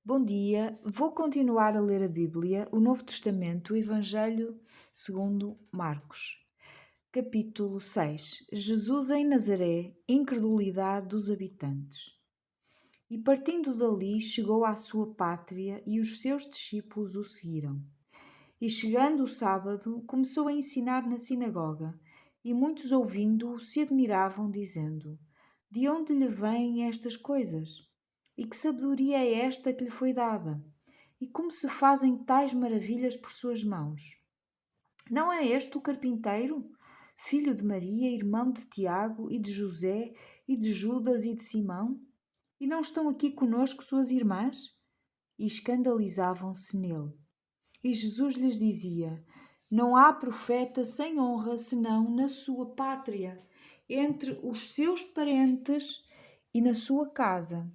Bom dia, vou continuar a ler a Bíblia, o Novo Testamento, o Evangelho segundo Marcos. Capítulo 6. Jesus em Nazaré, incredulidade dos habitantes. E partindo dali chegou à sua pátria e os seus discípulos o seguiram. E chegando o sábado, começou a ensinar na sinagoga, e muitos ouvindo-o se admiravam, dizendo: De onde lhe vêm estas coisas? E que sabedoria é esta que lhe foi dada? E como se fazem tais maravilhas por suas mãos? Não é este o carpinteiro, filho de Maria, irmão de Tiago e de José e de Judas e de Simão? E não estão aqui conosco suas irmãs? E escandalizavam-se nele. E Jesus lhes dizia: Não há profeta sem honra senão na sua pátria, entre os seus parentes e na sua casa.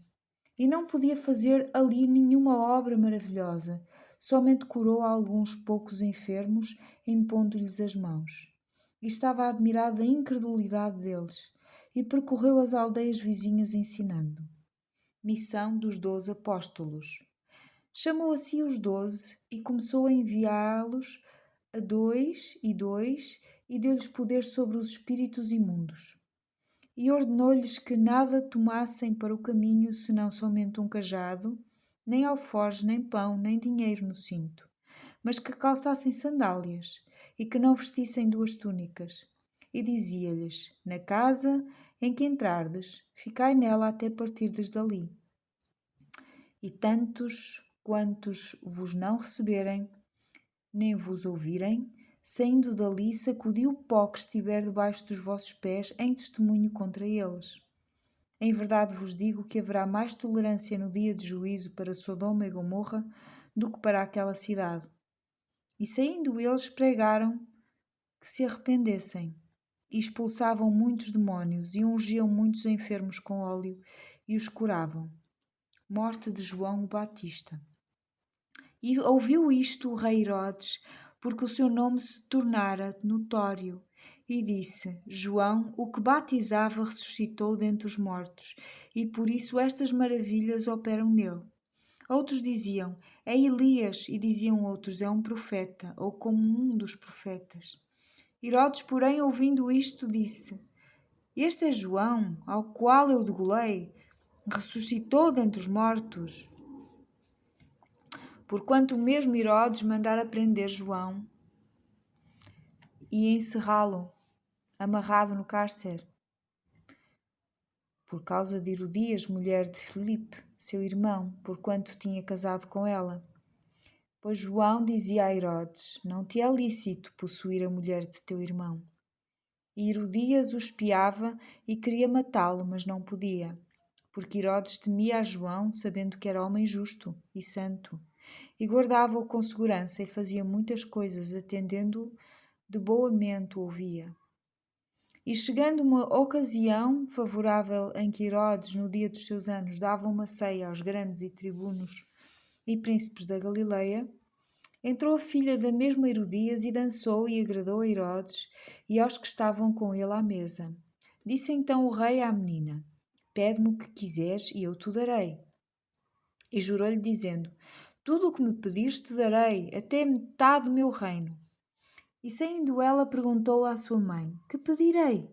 E não podia fazer ali nenhuma obra maravilhosa, somente curou alguns poucos enfermos, impondo-lhes as mãos. E estava admirado da incredulidade deles, e percorreu as aldeias vizinhas ensinando. Missão dos 12 apóstolos. Chamou a si os 12 e começou a enviá-los a dois, e deu-lhes poder sobre os espíritos imundos. E ordenou-lhes que nada tomassem para o caminho, senão somente um cajado, nem alforjes, nem pão, nem dinheiro no cinto, mas que calçassem sandálias, e que não vestissem 2 túnicas. E dizia-lhes: Na casa em que entrardes, ficai nela até partirdes dali. E tantos quantos vos não receberem, nem vos ouvirem, saindo dali, sacudi o pó que estiver debaixo dos vossos pés em testemunho contra eles. Em verdade vos digo que haverá mais tolerância no dia de juízo para Sodoma e Gomorra do que para aquela cidade. E saindo eles, pregaram que se arrependessem, e expulsavam muitos demónios, e ungiam muitos enfermos com óleo, e os curavam. Morte de João o Batista. E ouviu isto o rei Herodes, porque o seu nome se tornara notório, e disse: João, o que batizava, ressuscitou dentre os mortos, e por isso estas maravilhas operam nele. Outros diziam: É Elias, e diziam outros: É um profeta, ou como um dos profetas. Herodes, porém, ouvindo isto, disse: Este é João, ao qual eu degolei, ressuscitou dentre os mortos. Porquanto o mesmo Herodes mandara prender João e encerrá-lo, amarrado no cárcere, por causa de Herodias, mulher de Filipe, seu irmão, porquanto tinha casado com ela. Pois João dizia a Herodes: Não te é lícito possuir a mulher de teu irmão. E Herodias o espiava e queria matá-lo, mas não podia, porque Herodes temia a João, sabendo que era homem justo e santo, e guardava-o com segurança e fazia muitas coisas, atendendo-o de boa mente ouvia. E chegando uma ocasião favorável em que Herodes, no dia dos seus anos, dava uma ceia aos grandes e tribunos e príncipes da Galileia, entrou a filha da mesma Herodias e dançou e agradou a Herodes e aos que estavam com ele à mesa. Disse então o rei à menina: Pede-me o que quiseres e eu te darei. E jurou-lhe dizendo: Tudo o que me pedires te darei, até metade do meu reino. E saindo ela perguntou à sua mãe: Que pedirei?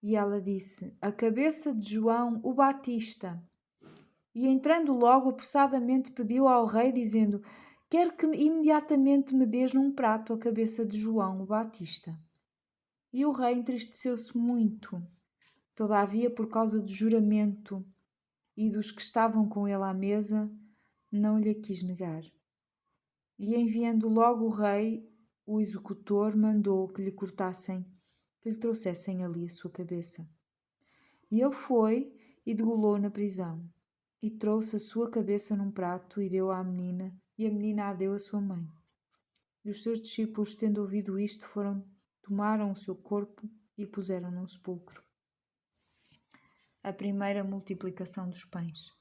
E ela disse: A cabeça de João o Batista. E entrando logo apressadamente pediu ao rei, dizendo: Quero que imediatamente me dês num prato a cabeça de João o Batista. E o rei entristeceu-se muito, todavia por causa do juramento e dos que estavam com ele à mesa, não lhe quis negar. E enviando logo o rei, o executor mandou que lhe cortassem, que lhe trouxessem ali a sua cabeça. E ele foi e degolou na prisão, e trouxe a sua cabeça num prato e deu à menina, e a menina a deu à sua mãe. E os seus discípulos, tendo ouvido isto, tomaram o seu corpo e puseram num sepulcro. A primeira multiplicação dos pães.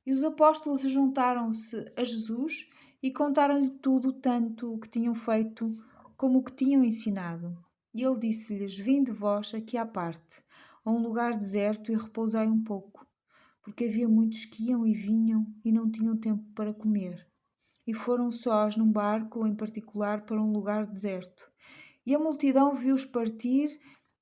E os apóstolos juntaram-se a Jesus e contaram-lhe tudo, tanto o que tinham feito como o que tinham ensinado. E ele disse-lhes: Vinde vós aqui à parte, a um lugar deserto, e repousai um pouco, porque havia muitos que iam e vinham e não tinham tempo para comer. E foram sós num barco, em particular, para um lugar deserto. E a multidão viu-os partir,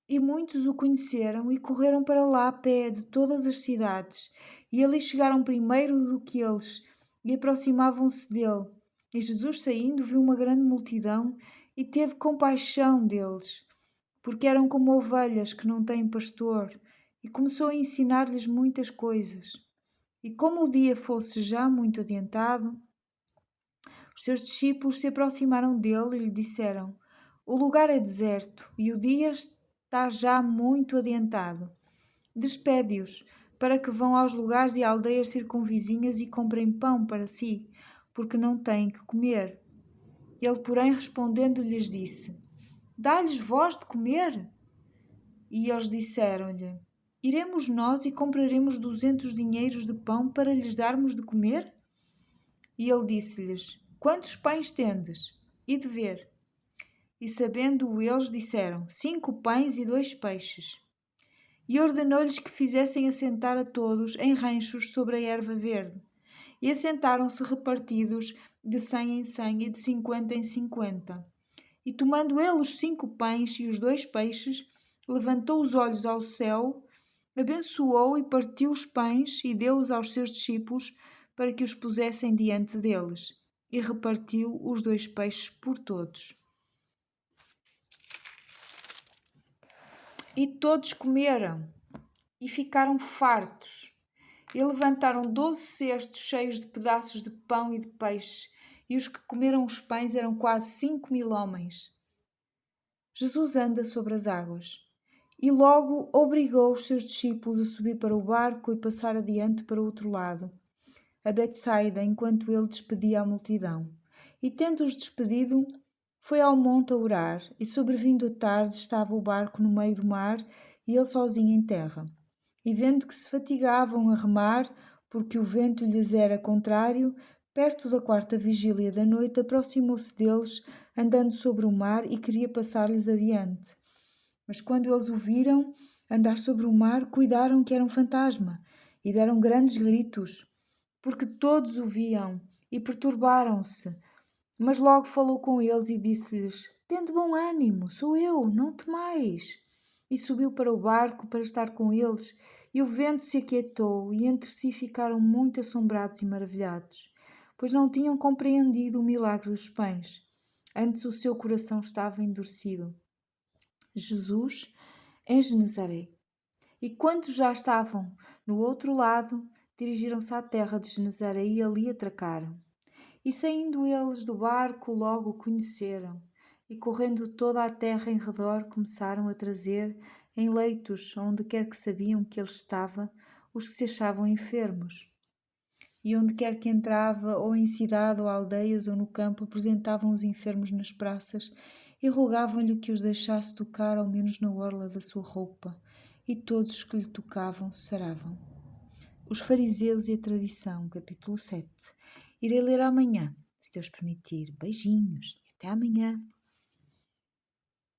e muitos o conheceram e correram para lá a pé de todas as cidades. E ali chegaram primeiro do que eles, e aproximavam-se dele. E Jesus, saindo, viu uma grande multidão e teve compaixão deles, porque eram como ovelhas que não têm pastor, e começou a ensinar-lhes muitas coisas. E como o dia fosse já muito adiantado, os seus discípulos se aproximaram dele e lhe disseram: O lugar é deserto e o dia está já muito adiantado. Despede-os, para que vão aos lugares e aldeias circunvizinhas e comprem pão para si, porque não têm que comer. Ele, porém, respondendo, lhes disse: Dá-lhes vós de comer? E eles disseram-lhe: Iremos nós e compraremos 200 dinheiros de pão para lhes darmos de comer? E ele disse-lhes: Quantos pães tendes? E de ver. E sabendo-o eles, disseram: 5 pães e 2 peixes. E ordenou-lhes que fizessem assentar a todos em ranchos sobre a erva verde. E assentaram-se repartidos de 100 em 100 e de 50 em 50. E tomando ele os 5 pães e os 2 peixes, levantou os olhos ao céu, abençoou e partiu os pães e deu-os aos seus discípulos para que os pusessem diante deles. E repartiu os 2 peixes por todos. E todos comeram e ficaram fartos. E levantaram 12 cestos cheios de pedaços de pão e de peixe, e os que comeram os pães eram quase 5.000 homens. Jesus anda sobre as águas. E logo obrigou os seus discípulos a subir para o barco e passar adiante para o outro lado, a Betsaida, enquanto ele despedia a multidão. E tendo-os despedido, foi ao monte a orar, e sobrevindo a tarde estava o barco no meio do mar, e ele sozinho em terra. E vendo que se fatigavam a remar, porque o vento lhes era contrário, perto da 4ª vigília da noite, aproximou-se deles, andando sobre o mar, e queria passar-lhes adiante. Mas quando eles o viram andar sobre o mar, cuidaram que era um fantasma, e deram grandes gritos, porque todos o viam, e perturbaram-se. Mas logo falou com eles e disse-lhes: Tende bom ânimo, sou eu, não temais. E subiu para o barco para estar com eles, e o vento se aquietou, e entre si ficaram muito assombrados e maravilhados, pois não tinham compreendido o milagre dos pães. Antes o seu coração estava endurecido. Jesus em Genesaré. E quando já estavam no outro lado, dirigiram-se à terra de Genesaré e ali atracaram. E saindo eles do barco, logo o conheceram, e correndo toda a terra em redor, começaram a trazer em leitos, onde quer que sabiam que ele estava, os que se achavam enfermos. E onde quer que entrava, ou em cidade, ou aldeias, ou no campo, apresentavam os enfermos nas praças e rogavam-lhe que os deixasse tocar ao menos na orla da sua roupa, e todos os que lhe tocavam saravam. Os fariseus e a tradição, capítulo 7. Irei ler amanhã, se Deus permitir. Beijinhos e até amanhã.